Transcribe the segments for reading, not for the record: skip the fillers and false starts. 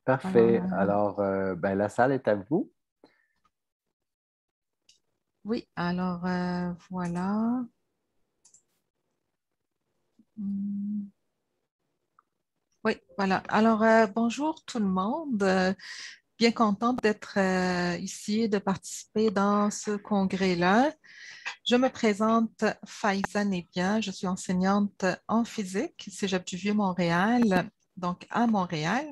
Alors, Parfait. Alors, ben, la salle est à vous. oui, alors voilà. Hmm. Oui, voilà. Alors, bonjour tout le monde. Bien contente d'être ici, de participer dans ce congrès-là. Je me présente Faiza Nebia. Je suis enseignante en physique, Cégep du Vieux-Montréal, donc à Montréal.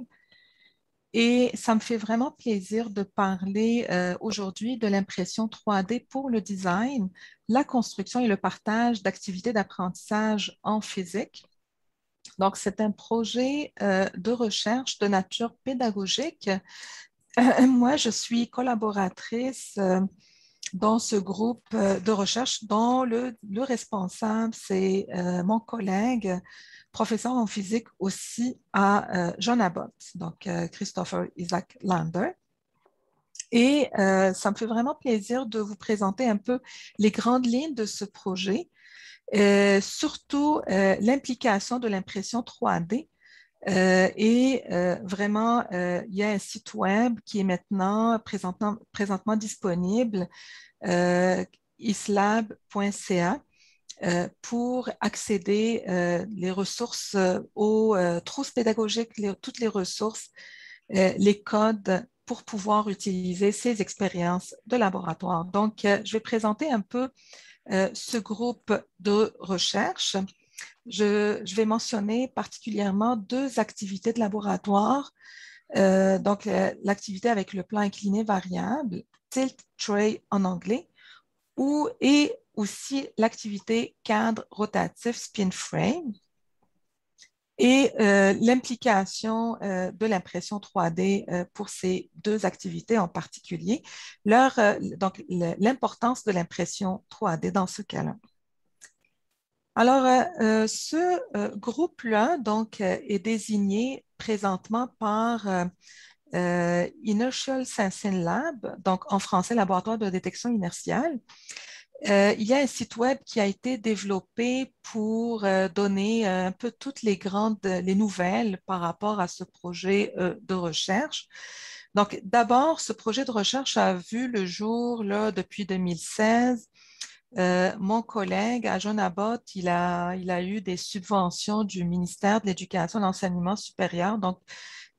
Et ça me fait vraiment plaisir de parler aujourd'hui de l'impression 3D pour le design, la construction et le partage d'activités d'apprentissage en physique. Donc, c'est un projet de recherche de nature pédagogique. Moi, je suis collaboratrice dans ce groupe de recherche dont le responsable, c'est mon collègue, professeur en physique aussi à John Abbott, donc Christopher Isaac Lander. Et ça me fait vraiment plaisir de vous présenter un peu les grandes lignes de ce projet, surtout l'implication de l'impression 3D. Vraiment, il y a un site web qui est maintenant présentement disponible, islab.ca, pour accéder les ressources aux trousses pédagogiques, toutes les ressources, les codes pour pouvoir utiliser ces expériences de laboratoire. Donc, je vais présenter un peu ce groupe de recherche. Je vais mentionner particulièrement deux activités de laboratoire. Donc, l'activité avec le plan incliné variable, tilt tray en anglais, et aussi l'activité cadre rotatif spin frame et l'implication de l'impression 3D pour ces deux activités en particulier, donc l'importance de l'impression 3D dans ce cas-là. Alors, ce groupe-là donc est désigné présentement par Inertial Sensing Lab, donc en français laboratoire de détection inertielle. Il y a un site web qui a été développé pour donner un peu toutes les nouvelles par rapport à ce projet de recherche. Donc, d'abord, ce projet de recherche a vu le jour là, depuis 2016. Mon collègue à John Abbott, il a eu des subventions du ministère de l'Éducation et de l'Enseignement supérieur, donc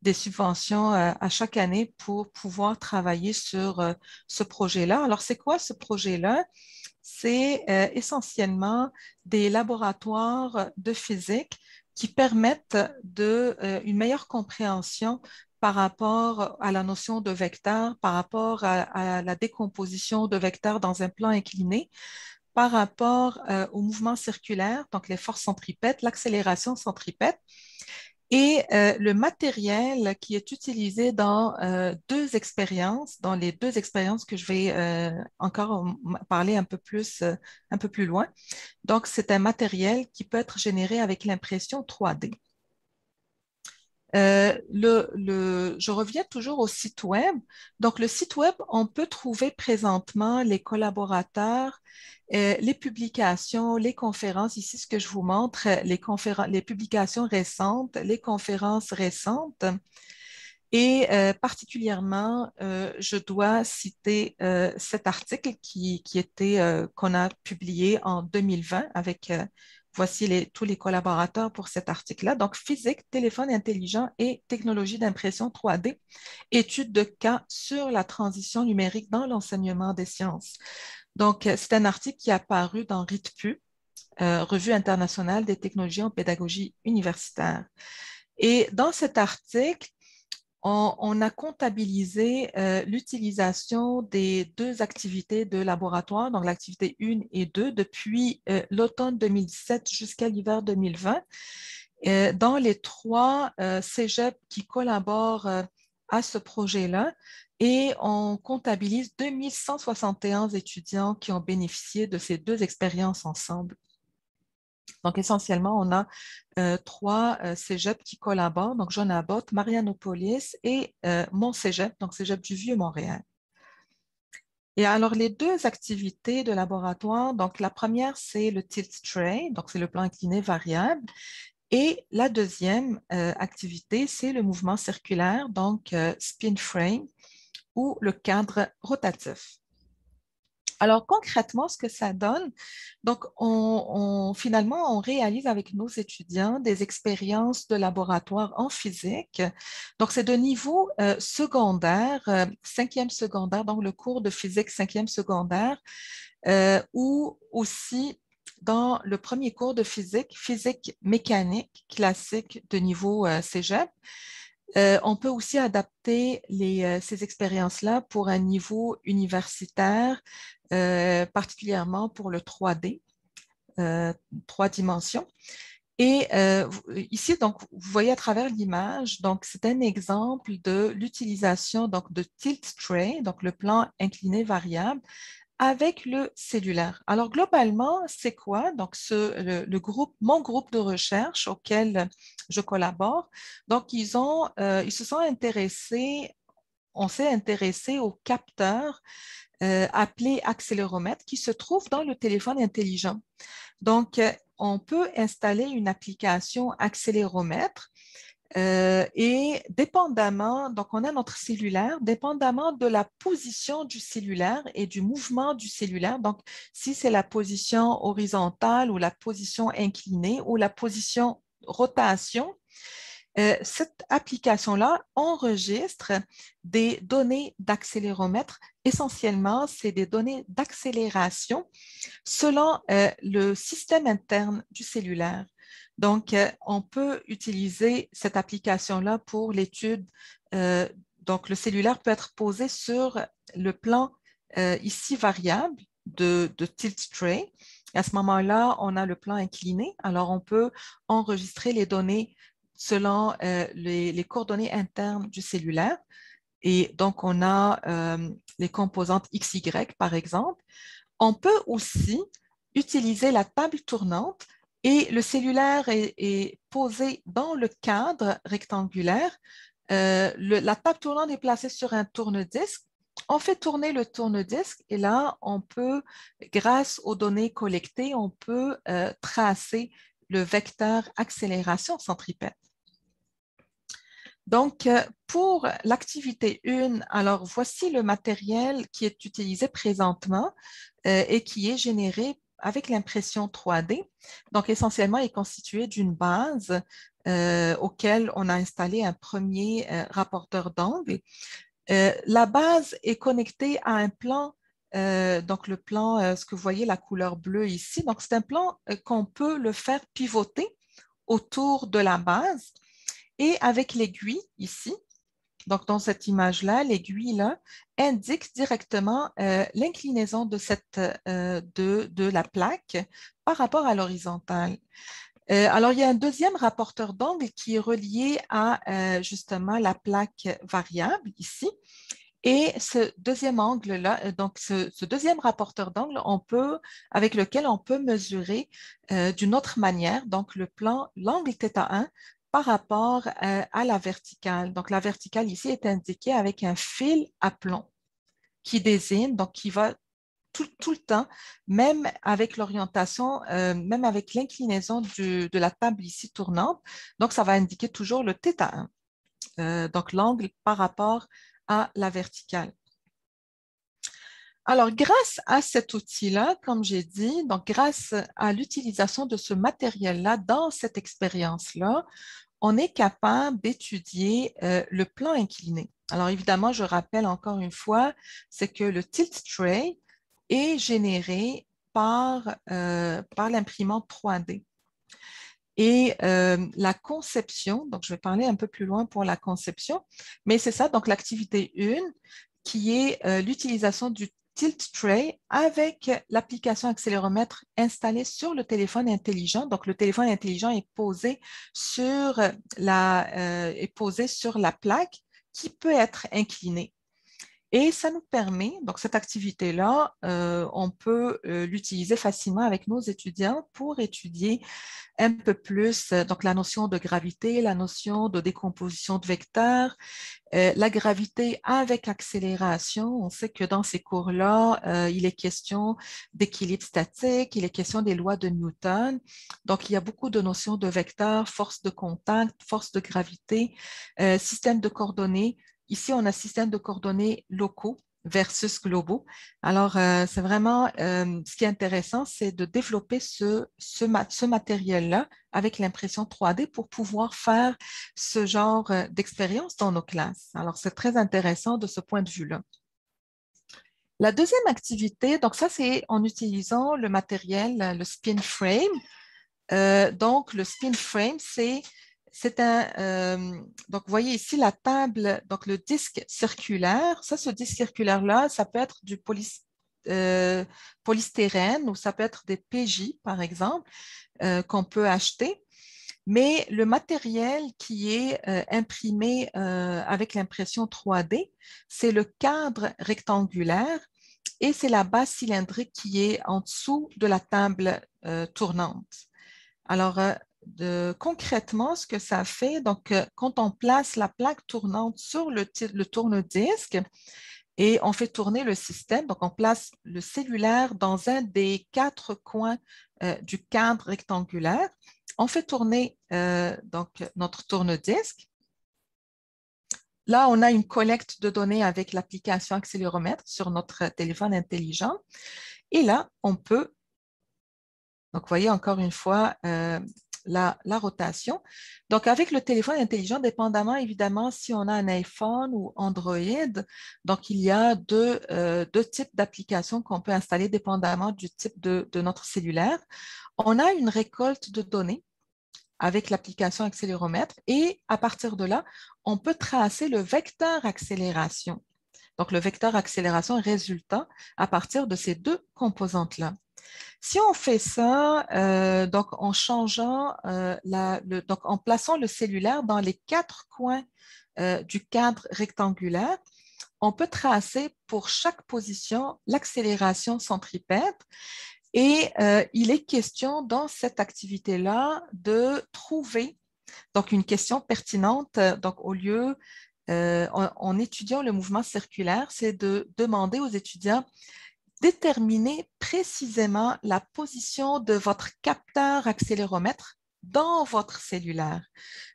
des subventions à chaque année pour pouvoir travailler sur ce projet-là. Alors, c'est quoi ce projet-là? C'est essentiellement des laboratoires de physique qui permettent une meilleure compréhension par rapport à la notion de vecteur, par rapport à la décomposition de vecteurs dans un plan incliné, par rapport au mouvement circulaire, donc les forces centripètes, l'accélération centripète, et le matériel qui est utilisé dans dans les deux expériences que je vais encore parler un peu plus loin. Donc, c'est un matériel qui peut être généré avec l'impression 3D. Je reviens toujours au site web. Donc, le site web, on peut trouver présentement les collaborateurs, les publications, les conférences. Ici, ce que je vous montre, les publications récentes, les conférences récentes. Et particulièrement, je dois citer cet article qu'on a publié en 2020 avec voici tous les collaborateurs pour cet article-là. Donc, physique, téléphone intelligent et technologie d'impression 3D, étude de cas sur la transition numérique dans l'enseignement des sciences. Donc, c'est un article qui est apparu dans RITPU, Revue internationale des technologies en pédagogie universitaire. Et dans cet article, on a comptabilisé l'utilisation des deux activités de laboratoire, donc l'activité 1 et 2, depuis l'automne 2017 jusqu'à l'hiver 2020, dans les trois cégeps qui collaborent à ce projet-là. Et on comptabilise 2171 étudiants qui ont bénéficié de ces deux expériences ensemble. Donc, essentiellement, on a trois cégeps qui collaborent, donc John Abbott, Marianopolis et mon cégep, donc cégep du Vieux-Montréal. Et alors, les deux activités de laboratoire, donc la première, c'est le tilt tray, donc c'est le plan incliné variable. Et la deuxième activité, c'est le mouvement circulaire, donc spin frame ou le cadre rotatif. Alors concrètement, ce que ça donne, donc finalement, on réalise avec nos étudiants des expériences de laboratoire en physique. Donc c'est de niveau secondaire, cinquième secondaire, donc le cours de physique cinquième secondaire, ou aussi dans le premier cours de physique, physique mécanique classique de niveau cégep. On peut aussi adapter ces expériences-là pour un niveau universitaire, particulièrement pour le 3D, 3 dimensions. Et ici, donc, vous voyez à travers l'image, donc c'est un exemple de l'utilisation donc de tilt tray, donc le plan incliné variable, avec le cellulaire. Alors, globalement, c'est quoi? Donc, mon groupe de recherche auquel je collabore, donc, ils se sont intéressés, on s'est intéressé aux capteurs appelés accéléromètres qui se trouvent dans le téléphone intelligent. Donc, on peut installer une application accéléromètre et dépendamment, donc on a notre cellulaire, dépendamment de la position du cellulaire et du mouvement du cellulaire, donc si c'est la position horizontale ou la position inclinée ou la position rotation, cette application-là enregistre des données d'accéléromètre. Essentiellement, c'est des données d'accélération selon le système interne du cellulaire. Donc, on peut utiliser cette application-là pour l'étude. Donc, le cellulaire peut être posé sur le plan ici variable de tilt tray. À ce moment-là, on a le plan incliné. Alors, on peut enregistrer les données selon les coordonnées internes du cellulaire. Et donc, on a les composantes XY, par exemple. On peut aussi utiliser la table tournante et le cellulaire est posé dans le cadre rectangulaire. La table tournante est placée sur un tourne-disque. On fait tourner le tourne-disque et là, on peut, grâce aux données collectées, on peut tracer le vecteur accélération centripète. Donc, pour l'activité 1, alors voici le matériel qui est utilisé présentement et qui est généré avec l'impression 3D. Donc, essentiellement, il est constitué d'une base auquel on a installé un premier rapporteur d'angle. La base est connectée à un plan, donc le plan, ce que vous voyez, la couleur bleue ici. Donc, c'est un plan qu'on peut le faire pivoter autour de la base. Et avec l'aiguille ici, donc dans cette image-là, l'aiguille-là indique directement l'inclinaison de la plaque par rapport à l'horizontale. Alors, il y a un deuxième rapporteur d'angle qui est relié à justement la plaque variable ici. Et ce deuxième angle-là, donc ce deuxième rapporteur d'angle, avec lequel on peut mesurer d'une autre manière, donc l'angle θ1 par rapport à la verticale. Donc la verticale ici est indiquée avec un fil à plomb qui désigne, donc qui va tout le temps, même avec l'orientation, même avec l'inclinaison de la table ici tournante, donc ça va indiquer toujours le θ1, donc l'angle par rapport à la verticale. Alors, grâce à cet outil-là, comme j'ai dit, donc grâce à l'utilisation de ce matériel-là dans cette expérience-là, on est capable d'étudier le plan incliné. Alors, évidemment, je rappelle encore une fois, c'est que le tilt tray est généré par l'imprimante 3D. Et la conception, donc je vais parler un peu plus loin pour la conception, mais c'est ça, donc l'activité 1, qui est l'utilisation du tilt tray avec l'application accéléromètre installée sur le téléphone intelligent. Donc, le téléphone intelligent est posé sur la plaque qui peut être inclinée. Et ça nous permet, donc cette activité-là, on peut l'utiliser facilement avec nos étudiants pour étudier un peu plus donc la notion de gravité, la notion de décomposition de vecteurs, la gravité avec accélération. On sait que dans ces cours-là, il est question d'équilibre statique, il est question des lois de Newton. Donc, il y a beaucoup de notions de vecteurs, force de contact, force de gravité, système de coordonnées. Ici, on a système de coordonnées locaux versus globaux. Alors, c'est vraiment ce qui est intéressant, c'est de développer ce matériel-là avec l'impression 3D pour pouvoir faire ce genre d'expérience dans nos classes. Alors, c'est très intéressant de ce point de vue-là. La deuxième activité, donc ça, c'est en utilisant le matériel, le spin frame. Donc, le spin frame, c'est donc, vous voyez ici la table, donc le disque circulaire. Ça, ce disque circulaire-là, ça peut être du polystyrène ou ça peut être des PJ, par exemple, qu'on peut acheter. Mais le matériel qui est imprimé avec l'impression 3D, c'est le cadre rectangulaire et c'est la base cylindrique qui est en dessous de la table tournante. Alors, concrètement, ce que ça fait, donc, quand on place la plaque tournante sur le tourne-disque et on fait tourner le système, donc on place le cellulaire dans un des 4 coins du cadre rectangulaire, on fait tourner donc, notre tourne-disque. Là, on a une collecte de données avec l'application accéléromètre sur notre téléphone intelligent. Et là, on peut, donc vous voyez encore une fois, la rotation. Donc, avec le téléphone intelligent, dépendamment évidemment si on a un iPhone ou Android, donc il y a deux types d'applications qu'on peut installer dépendamment du type de notre cellulaire. On a une récolte de données avec l'application accéléromètre et à partir de là, on peut tracer le vecteur accélération. Donc, le vecteur accélération résultant à partir de ces deux composantes-là. Si on fait ça, donc en changeant, donc en plaçant le cellulaire dans les 4 coins du cadre rectangulaire, on peut tracer pour chaque position l'accélération centripète. Et il est question dans cette activité-là de trouver donc une question pertinente. Donc, au lieu, en étudiant le mouvement circulaire, c'est de demander aux étudiants déterminer précisément la position de votre capteur accéléromètre dans votre cellulaire.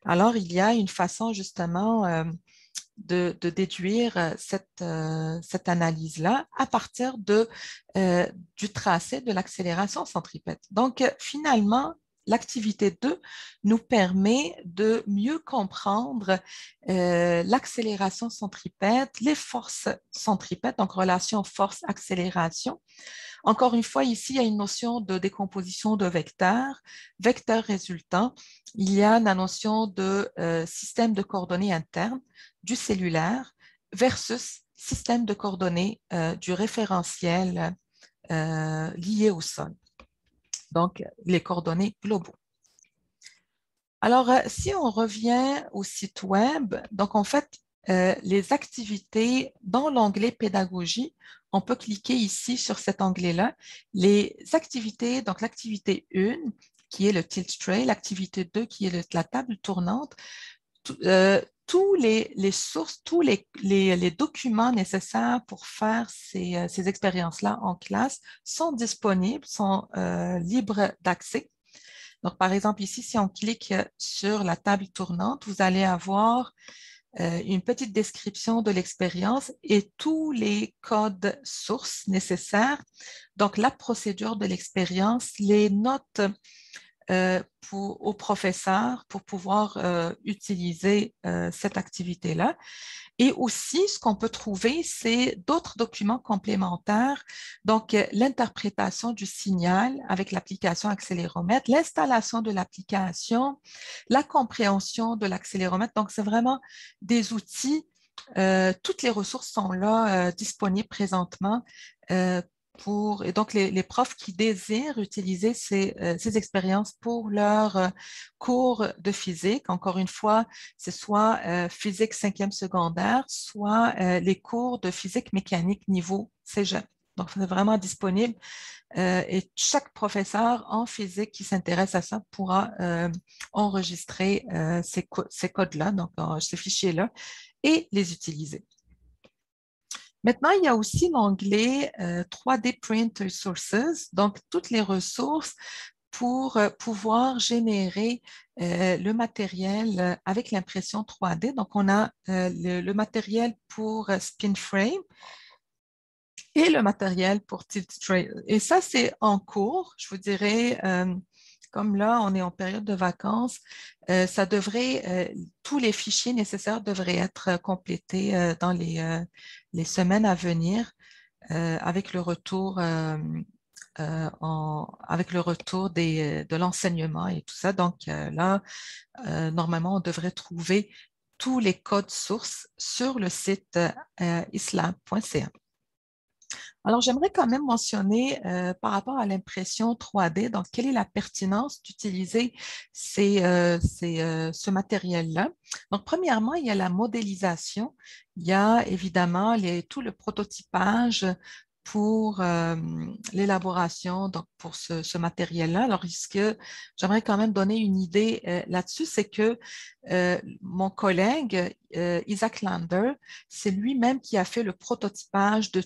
Alors, il y a une façon justement de déduire cette analyse-là à partir du tracé de l'accélération centripète. Donc, finalement, l'activité 2 nous permet de mieux comprendre l'accélération centripète, les forces centripètes, donc relation force-accélération. Encore une fois, ici, il y a une notion de décomposition de vecteurs, vecteurs résultants. Il y a la notion de système de coordonnées interne du cellulaire versus système de coordonnées du référentiel lié au sol. Donc, les coordonnées globaux. Alors, si on revient au site web, donc en fait, les activités dans l'onglet pédagogie, on peut cliquer ici sur cet onglet-là. Les activités, donc l'activité 1, qui est le tilt tray, l'activité 2, qui est la table tournante, tous les sources, tous les documents nécessaires pour faire ces expériences-là en classe sont disponibles, sont libres d'accès. Donc, par exemple, ici, si on clique sur la table tournante, vous allez avoir une petite description de l'expérience et tous les codes sources nécessaires. Donc, la procédure de l'expérience, les notes aux professeurs pour pouvoir utiliser cette activité-là. Et aussi, ce qu'on peut trouver, c'est d'autres documents complémentaires, donc l'interprétation du signal avec l'application accéléromètre, l'installation de l'application, la compréhension de l'accéléromètre. Donc, c'est vraiment des outils. Toutes les ressources sont là, disponibles présentement et donc les profs qui désirent utiliser ces expériences pour leur cours de physique. Encore une fois, c'est soit physique cinquième secondaire, soit les cours de physique mécanique niveau cégep. Donc, c'est vraiment disponible et chaque professeur en physique qui s'intéresse à ça pourra enregistrer ces codes-là, donc ces fichiers-là, et les utiliser. Maintenant, il y a aussi l'onglet 3D Print Resources, donc toutes les ressources pour pouvoir générer le matériel avec l'impression 3D. Donc, on a le matériel pour Spin Frame et le matériel pour Tilt Tray. Et ça, c'est en cours, je vous dirais. Comme là, on est en période de vacances, ça devrait, tous les fichiers nécessaires devraient être complétés dans les semaines à venir avec le retour, avec le retour de l'enseignement et tout ça. Donc là, normalement, on devrait trouver tous les codes sources sur le site islab.ca. Alors, j'aimerais quand même mentionner par rapport à l'impression 3D, donc quelle est la pertinence d'utiliser ce matériel-là. Donc, premièrement, il y a la modélisation, il y a évidemment tout le prototypage pour l'élaboration, donc pour ce matériel-là. Alors, j'aimerais quand même donner une idée là-dessus, c'est que mon collègue Isaac Lander, c'est lui-même qui a fait le prototypage de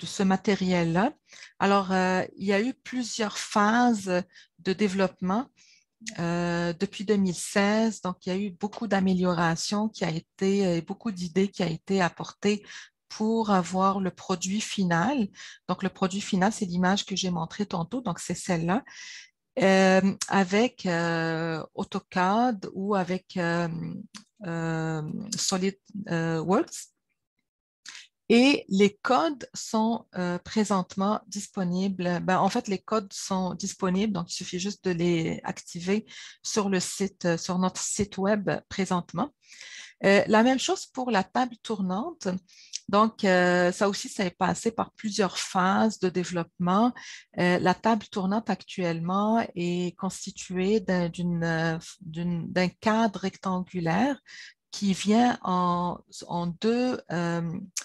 ce matériel-là. Alors, il y a eu plusieurs phases de développement depuis 2016. Donc, il y a eu beaucoup d'améliorations beaucoup d'idées qui ont été apportées pour avoir le produit final. Donc, le produit final, c'est l'image que j'ai montrée tantôt. Donc, c'est celle-là. Avec AutoCAD ou avec SolidWorks. Et les codes sont présentement disponibles. Ben, en fait, les codes sont disponibles, donc il suffit juste de les activer sur le site, sur notre site web présentement. La même chose pour la table tournante. Donc, ça aussi, ça est passé par plusieurs phases de développement. La table tournante actuellement est constituée d'un cadre rectangulaire qui vient en deux.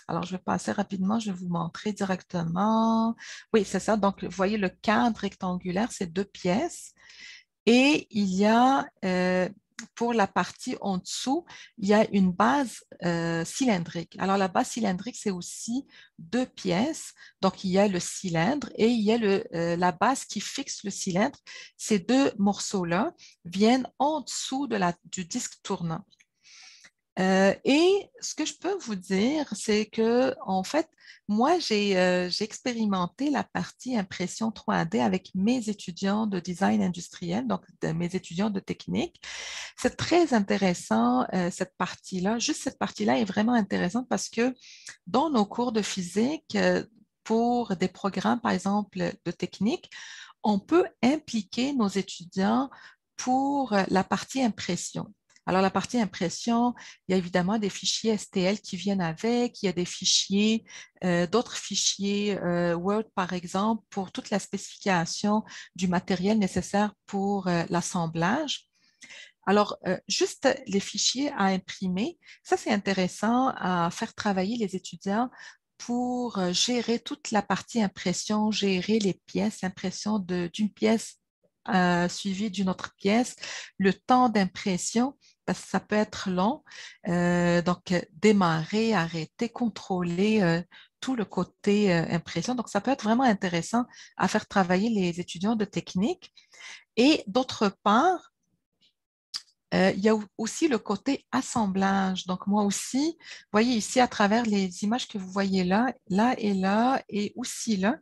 Alors, je vais passer rapidement, je vais vous montrer directement. Oui, c'est ça. Donc, vous voyez, le cadre rectangulaire, c'est 2 pièces. Et il y a, pour la partie en dessous, il y a une base cylindrique. Alors, la base cylindrique, c'est aussi 2 pièces. Donc, il y a le cylindre et il y a la base qui fixe le cylindre. Ces deux morceaux-là viennent en dessous du disque tournant. Et ce que je peux vous dire, c'est que, en fait, moi, j'ai expérimenté la partie impression 3D avec mes étudiants de design industriel, donc mes étudiants de technique. C'est très intéressant, cette partie-là. Juste cette partie-là est vraiment intéressante parce que dans nos cours de physique, pour des programmes, par exemple, de technique, on peut impliquer nos étudiants pour la partie impression. Alors, la partie impression, il y a évidemment des fichiers STL qui viennent avec, il y a des fichiers, d'autres fichiers Word, par exemple, pour toute la spécification du matériel nécessaire pour l'assemblage. Alors, juste les fichiers à imprimer, ça c'est intéressant à faire travailler les étudiants pour gérer toute la partie impression, gérer les pièces, impression d'une pièce suivie d'une autre pièce, le temps d'impression, parce que ça peut être long. Donc, démarrer, arrêter, contrôler tout le côté impression. Donc, ça peut être vraiment intéressant à faire travailler les étudiants de technique. Et d'autre part, il y a aussi le côté assemblage. Donc, moi aussi, vous voyez ici à travers les images que vous voyez là, là et aussi là.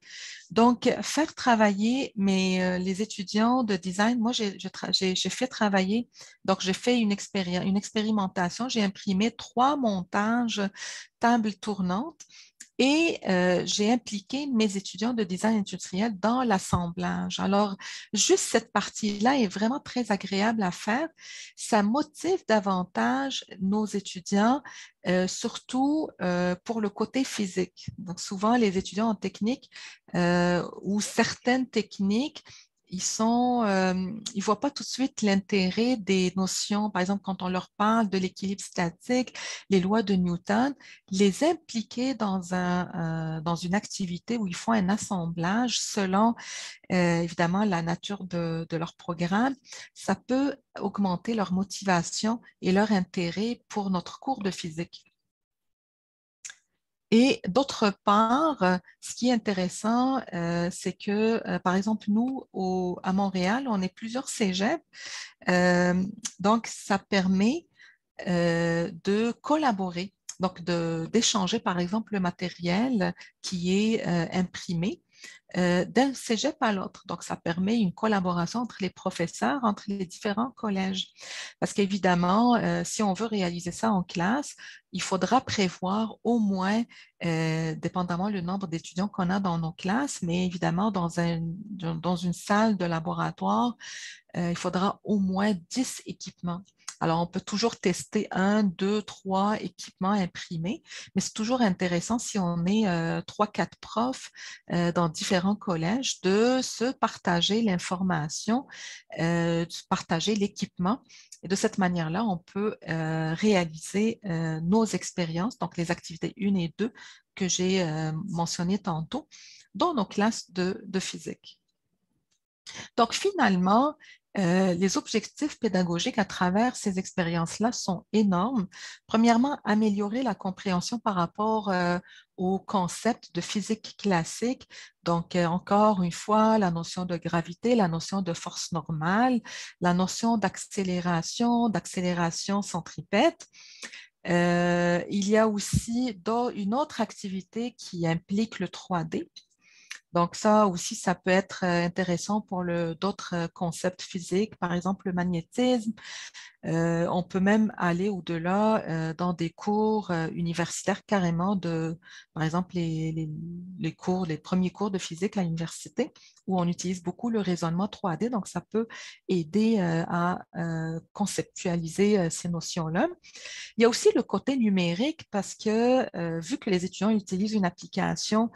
Donc, faire travailler les étudiants de design, moi, j'ai fait travailler, donc j'ai fait une expérimentation, j'ai imprimé 3 montages table tournante Et j'ai impliqué mes étudiants de design industriel dans l'assemblage. Alors, juste cette partie-là est vraiment très agréable à faire. Ça motive davantage nos étudiants, surtout pour le côté physique. Donc, souvent, les étudiants en technique ou certaines techniques, ils voient pas tout de suite l'intérêt des notions. Par exemple, quand on leur parle de l'équilibre statique, les lois de Newton, les impliquer dans une activité où ils font un assemblage selon évidemment la nature de leur programme, ça peut augmenter leur motivation et leur intérêt pour notre cours de physique. Et d'autre part, ce qui est intéressant, c'est que, par exemple, nous, à Montréal, on est plusieurs cégeps, donc ça permet de collaborer, donc d'échanger, par exemple, le matériel qui est imprimé d'un cégep à l'autre. Donc, ça permet une collaboration entre les professeurs, entre les différents collèges. Parce qu'évidemment, si on veut réaliser ça en classe, il faudra prévoir au moins, dépendamment le nombre d'étudiants qu'on a dans nos classes, mais évidemment, dans une salle de laboratoire, il faudra au moins 10 équipements. Alors, on peut toujours tester 1, 2, 3 équipements imprimés, mais c'est toujours intéressant si on est 3, 4 profs dans différents collèges de se partager l'information, de se partager l'équipement. Et de cette manière-là, on peut réaliser nos expériences, donc les activités 1 et 2 que j'ai mentionnées tantôt, dans nos classes de physique. Donc, finalement, les objectifs pédagogiques à travers ces expériences-là sont énormes. Premièrement, améliorer la compréhension par rapport au concept de physique classique. Donc, encore une fois, la notion de gravité, la notion de force normale, la notion d'accélération centripète. Il y a aussi une autre activité qui implique le 3D. Donc ça aussi, ça peut être intéressant pour d'autres concepts physiques, par exemple le magnétisme. On peut même aller au-delà dans des cours universitaires carrément par exemple, les premiers cours de physique à l'université où on utilise beaucoup le raisonnement 3D. Donc, ça peut aider à conceptualiser ces notions-là. Il y a aussi le côté numérique parce que vu que les étudiants utilisent une application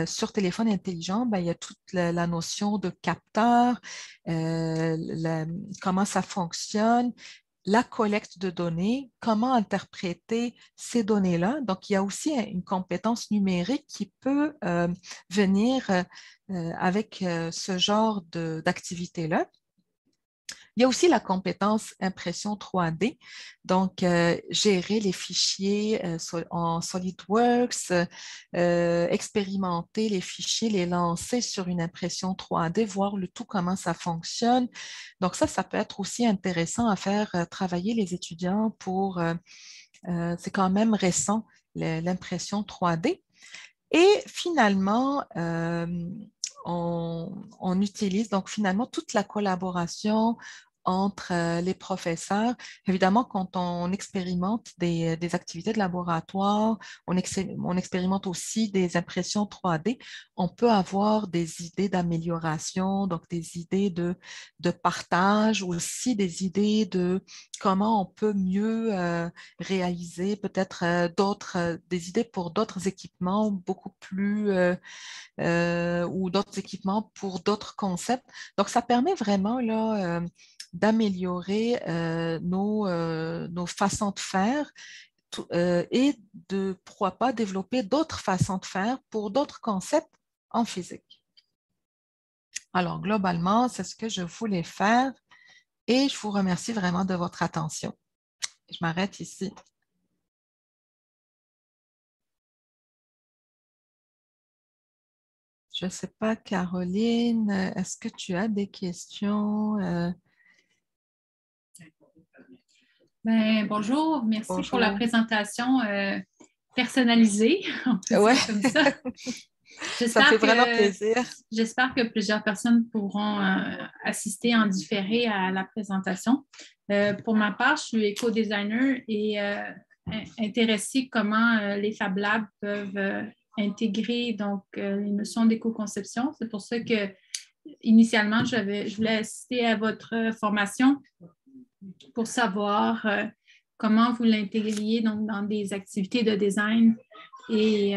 sur téléphone intelligent, ben, il y a toute la notion de capteur, comment ça fonctionne, la collecte de données, comment interpréter ces données-là. Donc, il y a aussi une compétence numérique qui peut venir avec ce genre d'activité-là. Il y a aussi la compétence impression 3D, donc gérer les fichiers en SolidWorks, expérimenter les fichiers, les lancer sur une impression 3D, voir le tout comment ça fonctionne. Donc ça peut être aussi intéressant à faire travailler les étudiants c'est quand même récent, l'impression 3D. Et finalement, on utilise donc finalement toute la collaboration entre les professeurs. Évidemment, quand on expérimente des activités de laboratoire, on expérimente aussi des impressions 3D, on peut avoir des idées d'amélioration, donc des idées de partage, aussi des idées de comment on peut mieux réaliser peut-être des idées pour d'autres équipements beaucoup plus ou d'autres équipements pour d'autres concepts. Donc, ça permet vraiment là, d'améliorer nos façons de faire et de, pourquoi pas, développer d'autres façons de faire pour d'autres concepts en physique. Alors, globalement, c'est ce que je voulais faire et je vous remercie vraiment de votre attention. Je m'arrête ici. Je ne sais pas, Caroline, est-ce que tu as des questions? Bonjour, merci pour la Bonjour. présentation personnalisée, on peut Ouais. dire comme ça. Ça fait vraiment plaisir. J'espère que plusieurs personnes pourront assister en différé à la présentation. Pour ma part, je suis éco-designer et intéressée comment les Fab Labs peuvent intégrer donc, les notions d'éco-conception. C'est pour ça que initialement, je voulais assister à votre formation pour savoir comment vous l'intégriez donc, dans des activités de design et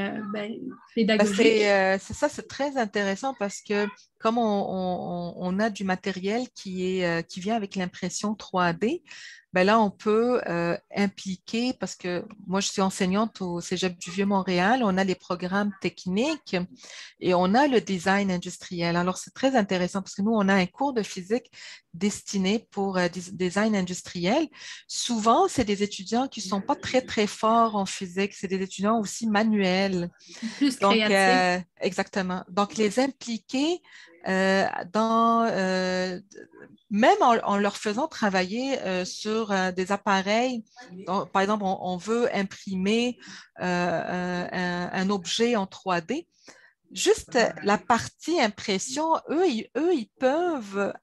pédagogique. C'est ça, c'est très intéressant parce que comme on a du matériel qui vient avec l'impression 3D, ben là, on peut impliquer, parce que moi, je suis enseignante au Cégep du Vieux-Montréal, on a les programmes techniques et on a le design industriel. Alors, c'est très intéressant parce que nous, on a un cours de physique destiné pour design industriel. Souvent, c'est des étudiants qui ne sont pas très, très forts en physique. C'est des étudiants aussi manuels. Plus Donc, créatif. exactement. Donc, les impliquer dans, même en leur faisant travailler sur des appareils. Donc, par exemple, on veut imprimer un objet en 3D. Juste la partie impression, ils peuvent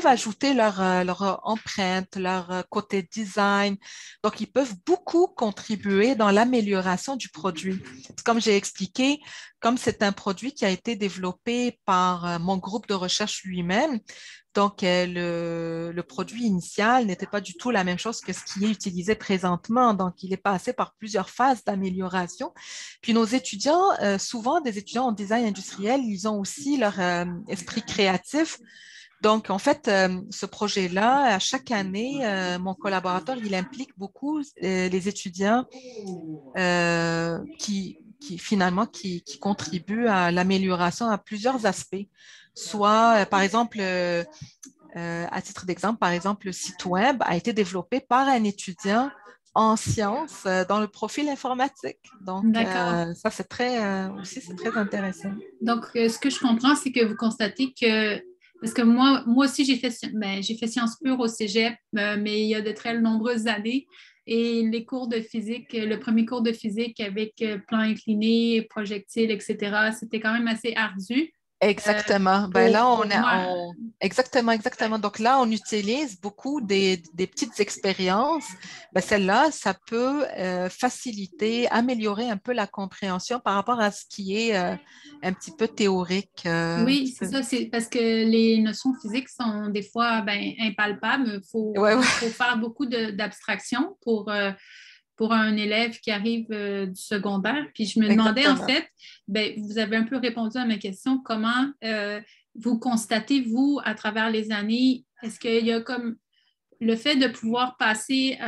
ajouter leur empreinte, leur côté design. Donc, ils peuvent beaucoup contribuer dans l'amélioration du produit. Comme j'ai expliqué, comme c'est un produit qui a été développé par mon groupe de recherche lui-même, donc le produit initial n'était pas du tout la même chose que ce qui est utilisé présentement. Donc, il est passé par plusieurs phases d'amélioration. Puis nos étudiants, souvent des étudiants en design industriel, ils ont aussi leur esprit créatif. Donc, en fait, ce projet-là, à chaque année, mon collaborateur, il implique beaucoup les étudiants finalement qui contribuent à l'amélioration à plusieurs aspects. Soit, par exemple, à titre d'exemple, par exemple, le site web a été développé par un étudiant en sciences dans le profil informatique. Donc, ça, c'est très intéressant. Donc, ce que je comprends, c'est que vous constatez que, parce que moi aussi, j'ai fait sciences pures au Cégep, mais il y a de très nombreuses années. Et les cours de physique, le premier cours de physique avec plan incliné, projectile, etc., c'était quand même assez ardu. Exactement. Ben là, exactement. Donc là, on utilise beaucoup des petites expériences. Ben celle-là, ça peut faciliter, améliorer un peu la compréhension par rapport à ce qui est un petit peu théorique. Oui, c'est ça. C'est parce que les notions physiques sont des fois impalpables. Ouais, ouais. Faut faire beaucoup d'abstraction pour un élève qui arrive du secondaire. Puis je me demandais, en Exactement. fait, vous avez un peu répondu à ma question, comment vous constatez, vous, à travers les années, est-ce qu'il y a comme le fait de pouvoir passer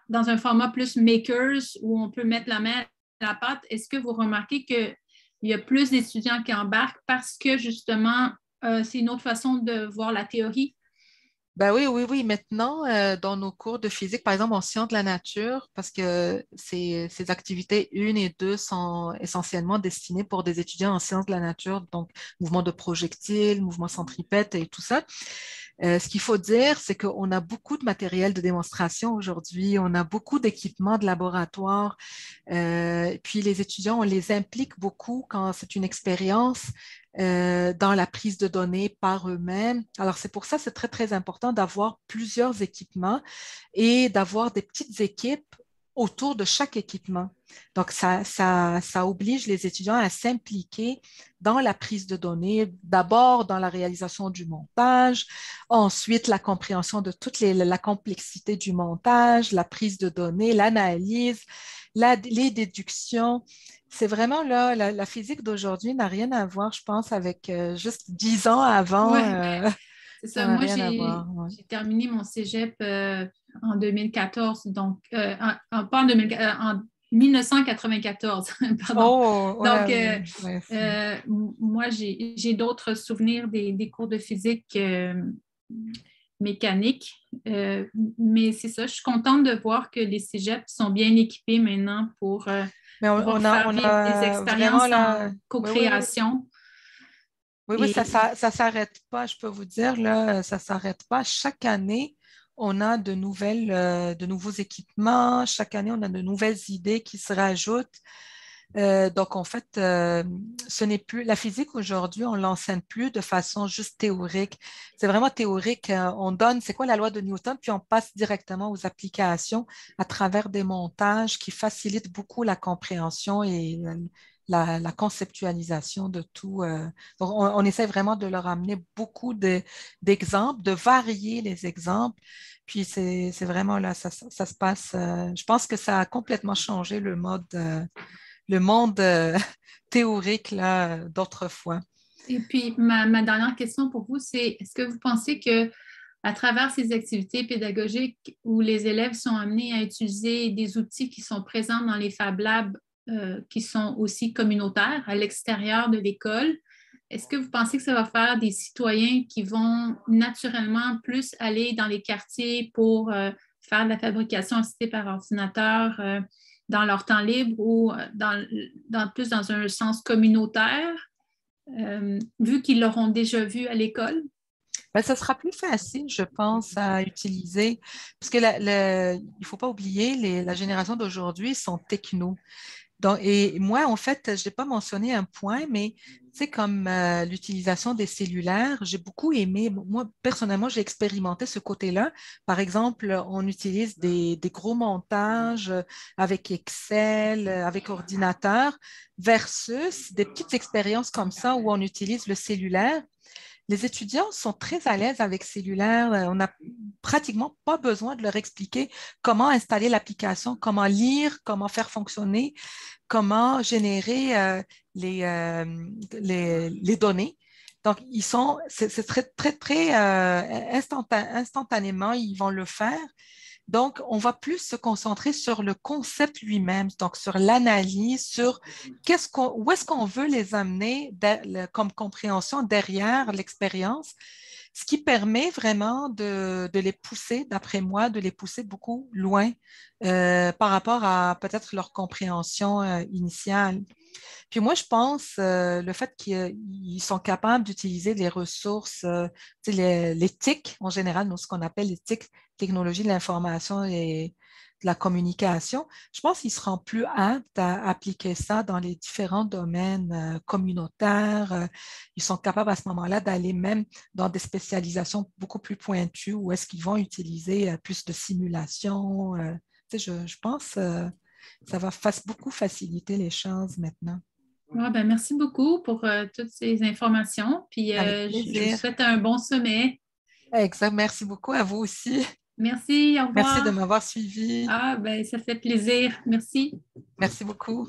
dans un format plus makers où on peut mettre la main à la pâte, est-ce que vous remarquez qu'il y a plus d'étudiants qui embarquent parce que justement, c'est une autre façon de voir la théorie? Ben oui. Maintenant, dans nos cours de physique, par exemple en sciences de la nature, parce que ces activités 1 et 2 sont essentiellement destinées pour des étudiants en sciences de la nature, donc mouvement de projectiles, mouvement centripète et tout ça. Ce qu'il faut dire, c'est qu'on a beaucoup de matériel de démonstration aujourd'hui, on a beaucoup d'équipements de laboratoire, puis les étudiants, on les implique beaucoup quand c'est une expérience dans la prise de données par eux-mêmes. Alors, c'est pour ça que c'est très, très important d'avoir plusieurs équipements et d'avoir des petites équipes autour de chaque équipement. Donc, ça oblige les étudiants à s'impliquer dans la prise de données, d'abord dans la réalisation du montage, ensuite la compréhension de la complexité du montage, la prise de données, l'analyse, les déductions. C'est vraiment là, la physique d'aujourd'hui n'a rien à voir, je pense, avec juste 10 ans avant. Oui, c'est Ça ça. n'a Moi, rien à voir. Ouais. j'ai terminé mon cégep en 2014, donc pas en 2014, en 1994, pardon. Oh, Donc, ouais, ouais, moi, j'ai d'autres souvenirs des cours de physique mécanique, mais c'est ça, je suis contente de voir que les cégeps sont bien équipés maintenant pour Mais pouvoir faire on vivre des a vraiment expériences en la. Oui. co-création. Oui, Et ça s'arrête pas, je peux vous dire, là, ça s'arrête pas. Chaque année, on a de nouveaux équipements. Chaque année, on a de nouvelles idées qui se rajoutent. Donc, en fait, ce n'est plus la physique aujourd'hui, on l'enseigne plus de façon juste théorique. C'est vraiment théorique. On donne, c'est quoi la loi de Newton, puis on passe directement aux applications à travers des montages qui facilitent beaucoup la compréhension et la conceptualisation de tout. Donc, on essaie vraiment de leur amener beaucoup d'exemples, de varier les exemples. Puis c'est vraiment là, ça se passe. Je pense que ça a complètement changé le monde théorique là, d'autrefois. Et puis, ma dernière question pour vous, c'est est-ce que vous pensez que à travers ces activités pédagogiques où les élèves sont amenés à utiliser des outils qui sont présents dans les Fab Labs, qui sont aussi communautaires à l'extérieur de l'école, est-ce que vous pensez que ça va faire des citoyens qui vont naturellement plus aller dans les quartiers pour faire de la fabrication assistée par ordinateur dans leur temps libre ou plus dans un sens communautaire, vu qu'ils l'auront déjà vu à l'école? Ben, ça sera plus facile, je pense, à utiliser, parce que il ne faut pas oublier, la génération d'aujourd'hui sont techno. Donc, et moi, en fait, je n'ai pas mentionné un point, mais c'est comme l'utilisation des cellulaires, j'ai beaucoup aimé. Moi, personnellement, j'ai expérimenté ce côté-là. Par exemple, on utilise des gros montages avec Excel, avec ordinateur, versus des petites expériences comme ça où on utilise le cellulaire. Les étudiants sont très à l'aise avec cellulaire. On n'a pratiquement pas besoin de leur expliquer comment installer l'application, comment lire, comment faire fonctionner, comment générer les données. Donc, c'est très, très, très instantanément, ils vont le faire. Donc, on va plus se concentrer sur le concept lui-même, donc sur l'analyse, sur où est-ce qu'on veut les amener comme compréhension derrière l'expérience, ce qui permet vraiment de les pousser, d'après moi, de les pousser beaucoup loin par rapport à peut-être leur compréhension initiale. Puis moi, je pense le fait qu'ils sont capables d'utiliser les ressources, les TIC en général, nous, ce qu'on appelle les TIC, technologies de l'information et de la communication, je pense qu'ils seront plus aptes à appliquer ça dans les différents domaines communautaires. Ils sont capables à ce moment-là d'aller même dans des spécialisations beaucoup plus pointues où est-ce qu'ils vont utiliser plus de simulation. Je pense que ça va beaucoup faciliter les choses maintenant. Ouais, ben, merci beaucoup pour toutes ces informations. Puis Avec je vous plaisir. souhaite un bon sommet. Exact. Merci beaucoup à vous aussi. Merci, au Merci de revoir. m'avoir suivi. Ah, ben, ça fait plaisir. Merci. Merci beaucoup.